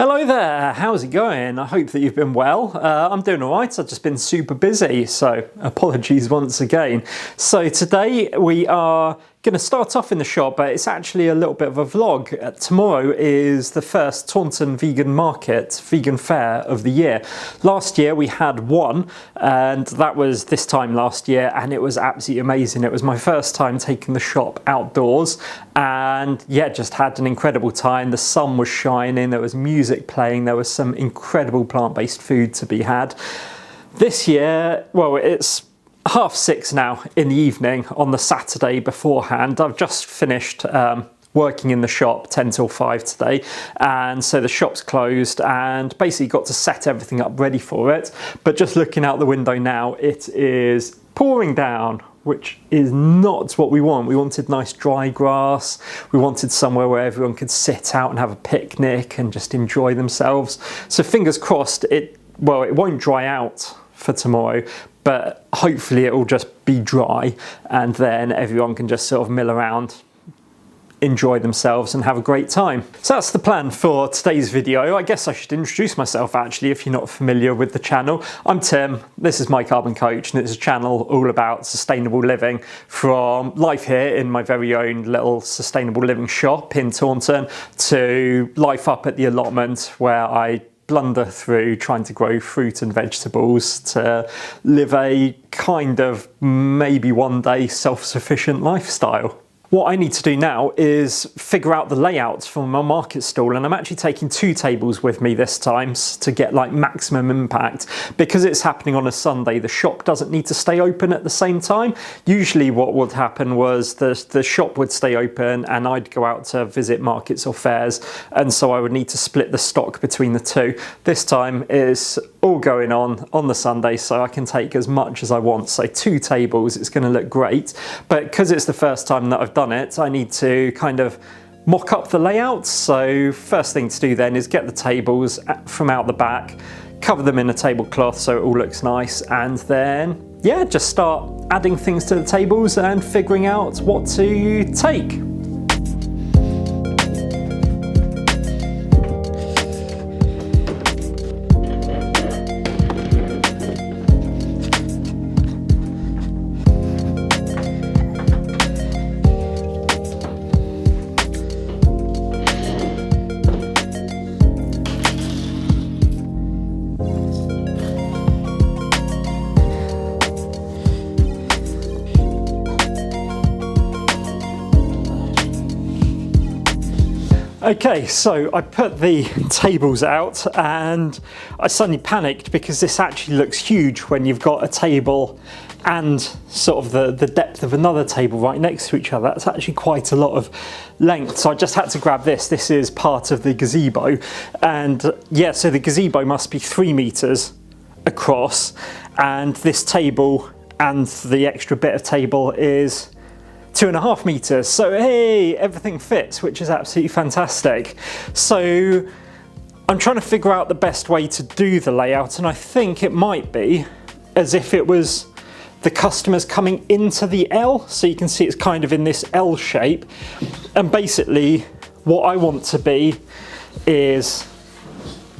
Hello there, how's it going? I hope that you've been well. I'm doing all right, I've just been super busy, so apologies once again. So today we are going to start off in the shop, but it's actually a little bit of a vlog. Tomorrow is the first Taunton vegan market, vegan fair of the year. Last year we had one, and that was this time last year, and it was absolutely amazing. It was my first time taking the shop outdoors, and yeah, just had an incredible time. The sun was shining, there was music playing, there was some incredible plant-based food to be had. This year, well, it's 6:30 now in the evening on the Saturday beforehand. I've just finished working in the shop 10 till 5 today, and so the shop's closed and basically got to set everything up ready for it. But just looking out the window now, it is pouring down, which is not what we want. We wanted nice dry grass. We wanted somewhere where everyone could sit out and have a picnic and just enjoy themselves. So fingers crossed, it won't dry out for tomorrow, but hopefully it will just be dry, and then everyone can just sort of mill around, enjoy themselves and have a great time. So that's the plan for today's video. I guess I should introduce myself actually if you're not familiar with the channel. I'm Tim, this is My Carbon Coach, and it's a channel all about sustainable living, from life here in my very own little sustainable living shop in Taunton to life up at the allotment where I blunder through trying to grow fruit and vegetables to live a kind of maybe one day self-sufficient lifestyle. What I need to do now is figure out the layout for my market stall, and I'm actually taking 2 tables with me this time to get like maximum impact. Because it's happening on a Sunday, the shop doesn't need to stay open at the same time. Usually what would happen was the shop would stay open and I'd go out to visit markets or fairs, and so I would need to split the stock between the two. This time it's all going on the Sunday, so I can take as much as I want. So 2 tables, it's going to look great. But because it's the first time that I've done it, I need to kind of mock up the layout. So first thing to do then is get the tables from out the back, cover them in a tablecloth so it all looks nice, and then yeah, just start adding things to the tables and figuring out what to take. Okay, so I put the tables out and I suddenly panicked because this actually looks huge when you've got a table and sort of the depth of another table right next to each other. That's actually quite a lot of length, so I just had to grab this. This is part of the gazebo, and yeah, so the gazebo must be 3 meters across, and this table and the extra bit of table is 2.5 meters. So hey, everything fits, which is absolutely fantastic. So I'm trying to figure out the best way to do the layout, and I think it might be as if it was the customers coming into the L. So you can see it's kind of in this L shape, and basically what I want to be is,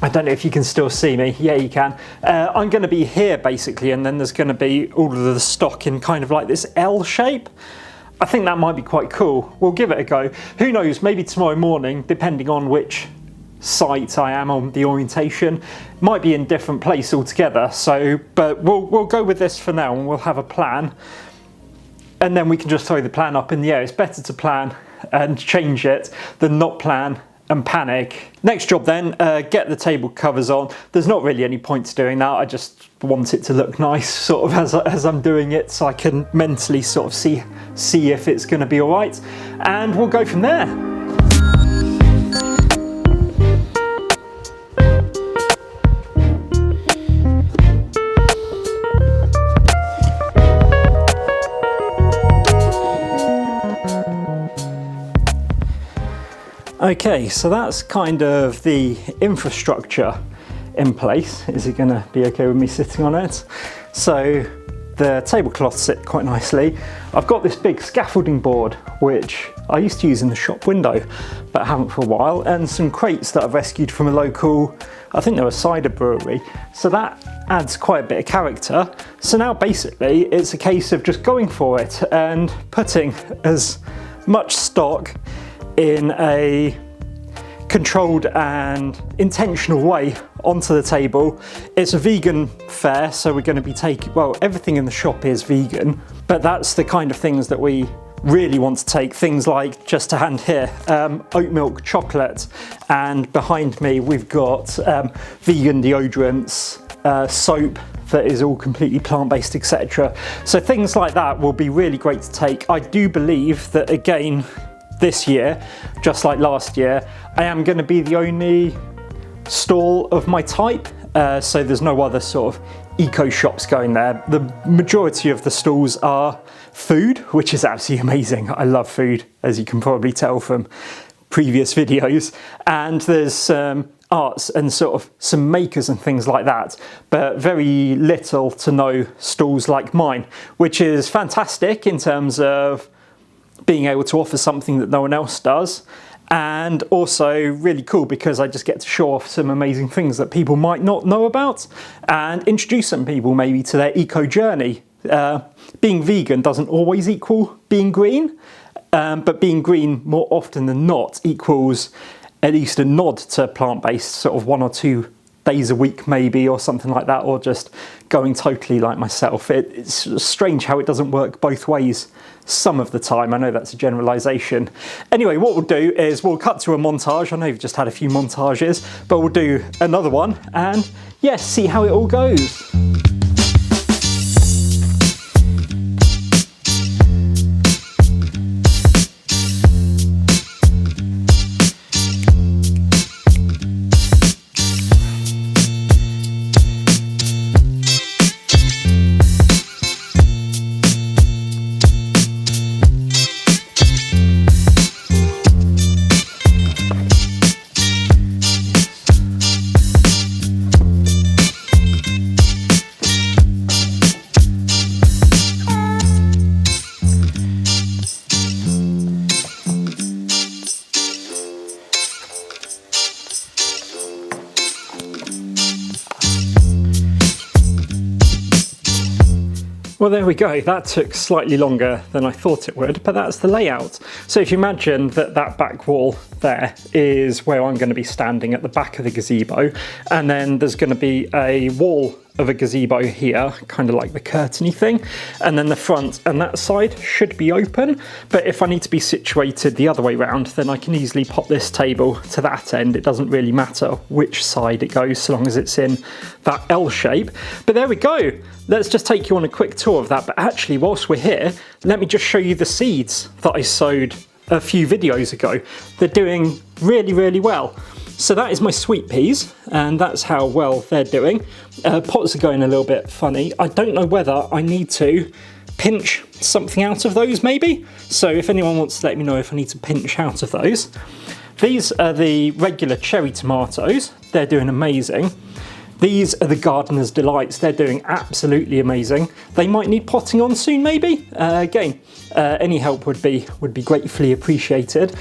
I don't know if you can still see me. Yeah, you can. I'm going to be here basically, and then there's going to be all of the stock in kind of like this L shape. I think that might be quite cool. We'll give it a go. Who knows, maybe tomorrow morning, depending on which site I am on the orientation, might be in a different place altogether. So, but we'll go with this for now, and we'll have a plan, and then we can just throw the plan up in the air. It's better to plan and change it than not plan and panic. Next job then, get the table covers on. There's not really any point to doing that. I just want it to look nice sort of as I'm doing it, so I can mentally sort of see if it's going to be all right, and we'll go from there. Okay, so that's kind of the infrastructure in place. Is it going to be okay with me sitting on it? So the tablecloths sit quite nicely. I've got this big scaffolding board, which I used to use in the shop window, but haven't for a while, and some crates that I've rescued from a local, I think they're a cider brewery. So that adds quite a bit of character. So now basically it's a case of just going for it and putting as much stock in a controlled and intentional way onto the table. It's a vegan fare, so we're going to be taking, well, everything in the shop is vegan, but that's the kind of things that we really want to take. Things like, just to hand here, oat milk chocolate, and behind me we've got vegan deodorants, soap that is all completely plant-based, etc. So things like that will be really great to take. I do believe that, again, this year, just like last year, I am going to be the only stall of my type, so there's no other sort of eco shops going there. The majority of the stalls are food, which is absolutely amazing. I love food, as you can probably tell from previous videos, and there's arts and sort of some makers and things like that, but very little to no stalls like mine, which is fantastic in terms of being able to offer something that no one else does, and also really cool because I just get to show off some amazing things that people might not know about and introduce some people maybe to their eco journey. Being vegan doesn't always equal being green, but being green more often than not equals at least a nod to plant-based, sort of 1 or 2 days a week maybe, or something like that, or just going totally like myself. It's strange how it doesn't work both ways some of the time. I know that's a generalisation. Anyway, what we'll do is we'll cut to a montage. I know you've just had a few montages, but we'll do another one and yes, see how it all goes. Well, there we go. That took slightly longer than I thought it would, but that's the layout. So if you imagine that that back wall there is where I'm going to be standing at the back of the gazebo, and then there's going to be a wall of a gazebo here, kind of like the curtainy thing, and then the front and that side should be open. But if I need to be situated the other way around, then I can easily pop this table to that end. It doesn't really matter which side it goes, so long as it's in that L shape. But there we go. Let's just take you on a quick tour of that. But actually, whilst we're here, let me just show you the seeds that I sowed a few videos ago. They're doing really, really well. So that is my sweet peas, and that's how well they're doing. Pots are going a little bit funny. I don't know whether I need to pinch something out of those maybe. So if anyone wants to let me know if I need to pinch out of those. These are the regular cherry tomatoes. They're doing amazing. These are the Gardener's Delights. They're doing absolutely amazing. They might need potting on soon maybe. Again, any help would be gratefully appreciated.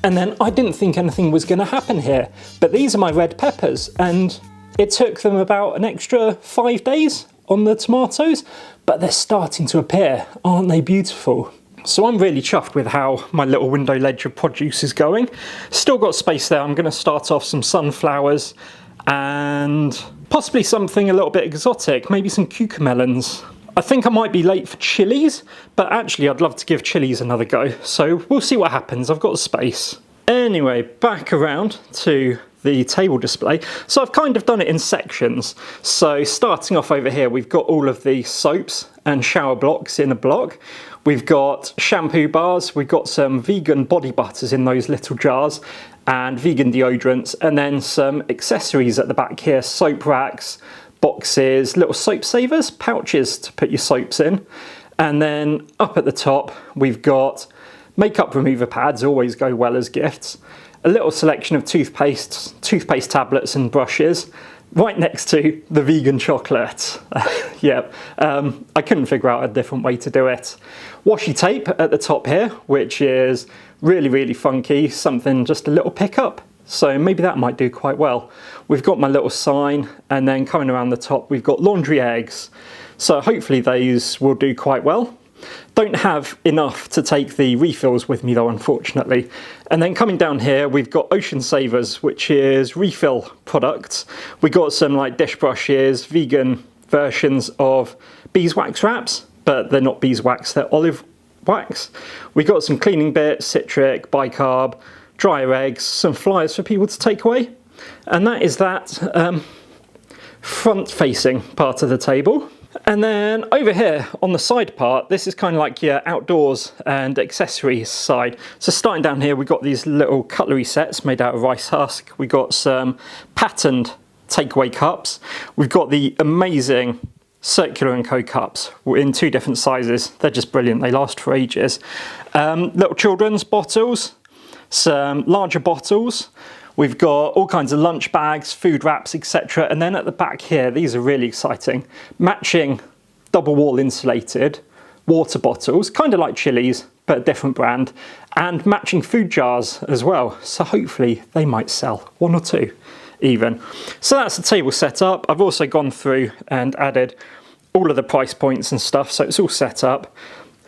And then I didn't think anything was going to happen here, but these are my red peppers, and it took them about an extra 5 days on the tomatoes, but they're starting to appear. Aren't they beautiful? So I'm really chuffed with how my little window ledge of produce is going. Still got space there. I'm going to start off some sunflowers and possibly something a little bit exotic, maybe some cucamelons. I think I might be late for chilies, but actually I'd love to give chilies another go, so we'll see what happens. I've got space. Anyway, back around to the table display. So I've kind of done it in sections. So starting off over here, we've got all of the soaps and shower blocks in a block. We've got shampoo bars, we've got some vegan body butters in those little jars, and vegan deodorants, and then some accessories at the back here, soap racks, boxes, little soap savers, pouches to put your soaps in. And then up at the top, we've got makeup remover pads, always go well as gifts. a little selection of toothpaste tablets and brushes, right next to the vegan chocolate. Yep, I couldn't figure out a different way to do it. Washi tape at the top here, which is really, really funky, something just a little pickup. So maybe that might do quite well. We've got my little sign, and then coming around the top, we've got laundry eggs. So hopefully those will do quite well. Don't have enough to take the refills with me though, unfortunately. And then coming down here, we've got Ocean Savers, which is refill products. We got some like dish brushes, vegan versions of beeswax wraps, but they're not beeswax, they're olive wax. We got some cleaning bits, citric, bicarb, dryer eggs, some flyers for people to take away. And that is that front-facing part of the table. And then over here on the side part, this is kind of like your outdoors and accessories side. So starting down here, we've got these little cutlery sets made out of rice husk. We've got some patterned takeaway cups. We've got the amazing Circular & Co cups in 2 different sizes. They're just brilliant. They last for ages. Little children's bottles, some larger bottles. We've got all kinds of lunch bags, food wraps, etc. And then at the back here, these are really exciting. Matching double wall insulated water bottles, kind of like Chili's, but a different brand. And matching food jars as well. So hopefully they might sell 1 or 2 even. So that's the table set up. I've also gone through and added all of the price points and stuff. So it's all set up.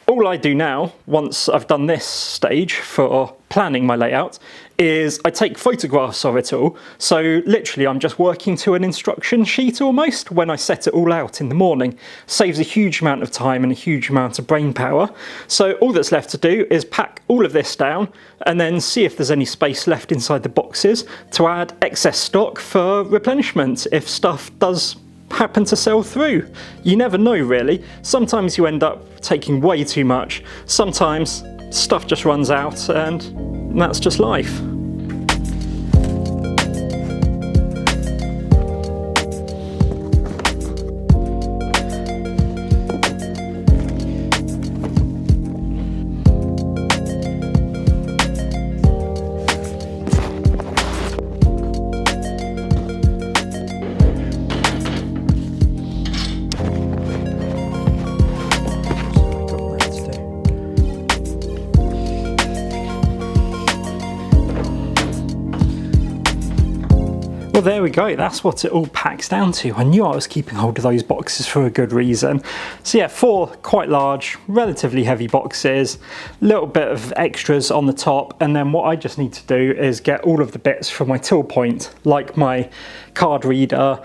All I do now, once I've done this stage for planning my layout, is I take photographs of it all. So literally I'm just working to an instruction sheet almost when I set it all out in the morning. Saves a huge amount of time and a huge amount of brain power. So all that's left to do is pack all of this down and then see if there's any space left inside the boxes to add excess stock for replenishment if stuff does happen to sell through. You never know really. Sometimes you end up taking way too much. Sometimes stuff just runs out and that's just life. Well, there we go. That's what it all packs down to. I knew I was keeping hold of those boxes for a good reason. So yeah, 4 quite large, relatively heavy boxes, little bit of extras on the top. And then what I just need to do is get all of the bits from my till point, like my card reader,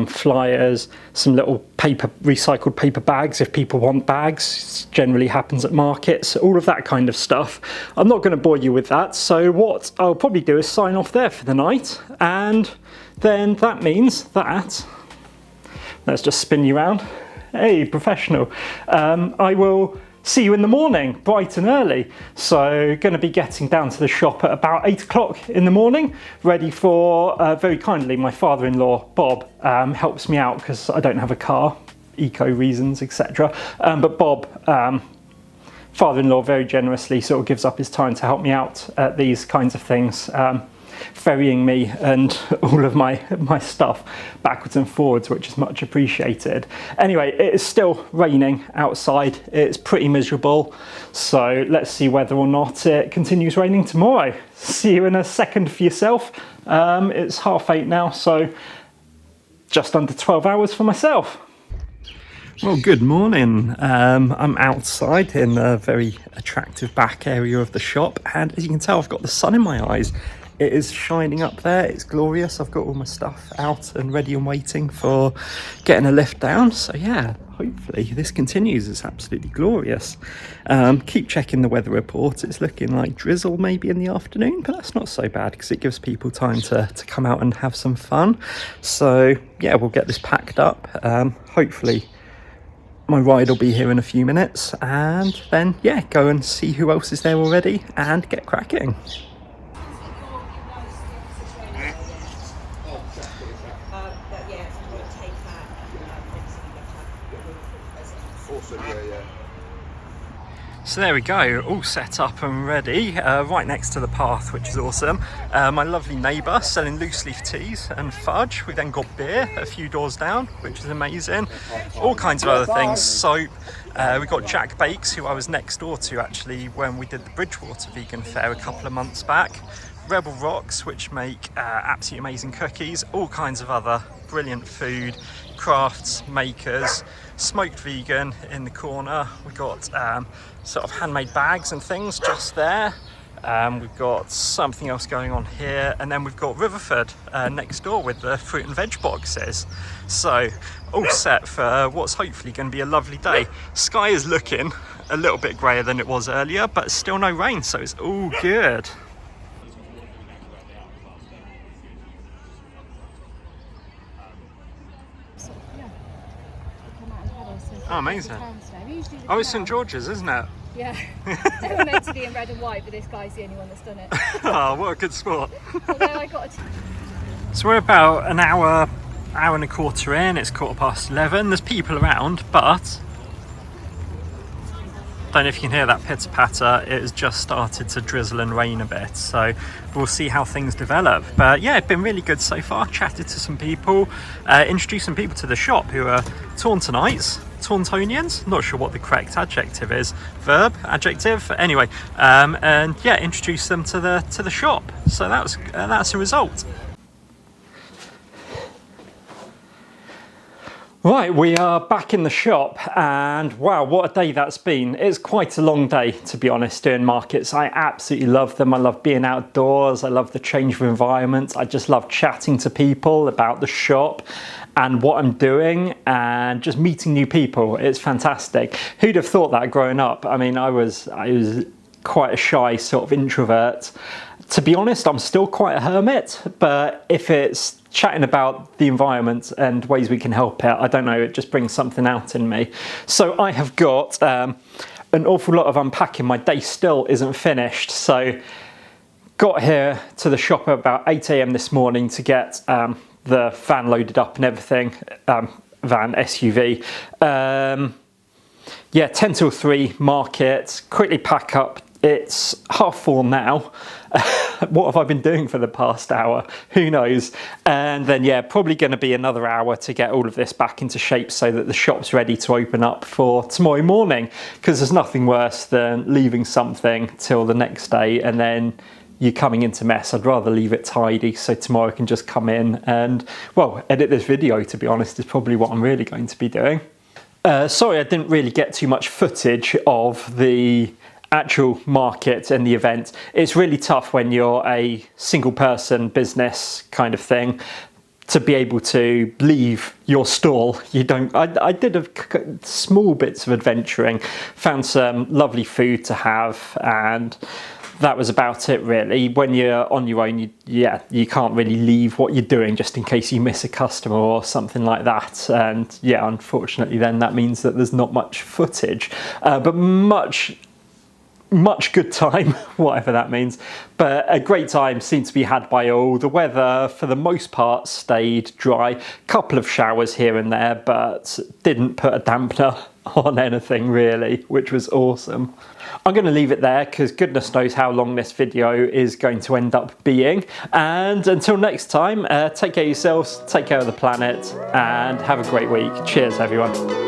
flyers, some little recycled paper bags if people want bags. It generally happens at markets, all of that kind of stuff. I'm not going to bore you with that, so what I'll probably do is sign off there for the night, and then that means that, let's just spin you around. Hey, professional. I will see you in the morning, bright and early. So going to be getting down to the shop at about 8 o'clock in the morning, ready for, very kindly, my father-in-law, Bob, helps me out because I don't have a car, eco reasons, etc. But Bob, father-in-law, very generously sort of gives up his time to help me out at these kinds of things. Ferrying me and all of my stuff backwards and forwards, which is much appreciated. Anyway, it is still raining outside. It's pretty miserable. So let's see whether or not it continues raining tomorrow. See you in a second for yourself. It's 8:30 now, so just under 12 hours for myself. Well, good morning. I'm outside in a very attractive back area of the shop, and as you can tell, I've got the sun in my eyes. It is shining up there, it's glorious. I've got all my stuff out and ready and waiting for getting a lift down. So yeah, hopefully this continues. It's absolutely glorious. Keep checking the weather report. It's looking like drizzle maybe in the afternoon, but that's not so bad because it gives people time to come out and have some fun. So yeah, we'll get this packed up. Hopefully my ride will be here in a few minutes, and then yeah, go and see who else is there already and get cracking. So there we go, all set up and ready, right next to the path, which is awesome. My lovely neighbour selling loose leaf teas and fudge. We then got beer a few doors down, which is amazing. All kinds of other things, soap. We got Jack Bakes, who I was next door to actually when we did the Bridgewater Vegan Fair a couple of months back. Rebel Rocks, which make absolutely amazing cookies. All kinds of other brilliant food, crafts, makers. Smoked vegan in the corner. We've got sort of handmade bags and things just there. We've got something else going on here, and then we've got Riverford next door with the fruit and veg boxes. So all set for what's hopefully going to be a lovely day. Sky is looking a little bit grayer than it was earlier, but still no rain, so it's all good. Oh, amazing. Oh, it's St George's, isn't it? Yeah. They were meant to be in red and white, but this guy's the only one that's done it. Oh, what a good sport. Although I got So we're about an hour and a quarter in. It's 11:15. There's people around, but don't know if you can hear that pitter patter. It has just started to drizzle and rain a bit, so we'll see how things develop. But yeah, it's been really good so far. Chatted to some people, introduced some people to the shop who are Tauntonites, Tauntonians. Not sure what the correct adjective is. Verb, adjective. Anyway, and yeah, introduced them to the shop. So that's a result. Right, we are back in the shop, and wow, what a day that's been. It's quite a long day, to be honest, doing markets. I absolutely love them. I love being outdoors. I love the change of environment. I just love chatting to people about the shop and what I'm doing and just meeting new people. It's fantastic. Who'd have thought that growing up? I mean, I was quite a shy sort of introvert. To be honest, I'm still quite a hermit, but if it's chatting about the environment and ways we can help it, I don't know, it just brings something out in me. So I have got an awful lot of unpacking. My day still isn't finished. So got here to the shop at about 8 AM this morning to get the van loaded up and everything, van SUV. Yeah, 10 till 3 market, quickly pack up. It's 4:30 now. What have I been doing for the past hour? Who knows? And then yeah, probably going to be another hour to get all of this back into shape so that the shop's ready to open up for tomorrow morning, because there's nothing worse than leaving something till the next day and then you're coming into mess. I'd rather leave it tidy so tomorrow I can just come in and, well, edit this video, to be honest, is probably what I'm really going to be doing. Sorry I didn't really get too much footage of the actual market and the event. It's really tough when you're a single person business kind of thing to be able to leave your stall. You don't. I did a small bits of adventuring, found some lovely food to have, and that was about it really. When you're on your own, you can't really leave what you're doing just in case you miss a customer or something like that. And yeah, unfortunately then that means that there's not much footage, but much good time, whatever that means. But a great time seemed to be had by all. The weather, for the most part, stayed dry. Couple of showers here and there, but didn't put a dampener on anything really, which was awesome. I'm going to leave it there because goodness knows how long this video is going to end up being. And until next time, take care of yourselves, take care of the planet, and have a great week. Cheers, everyone.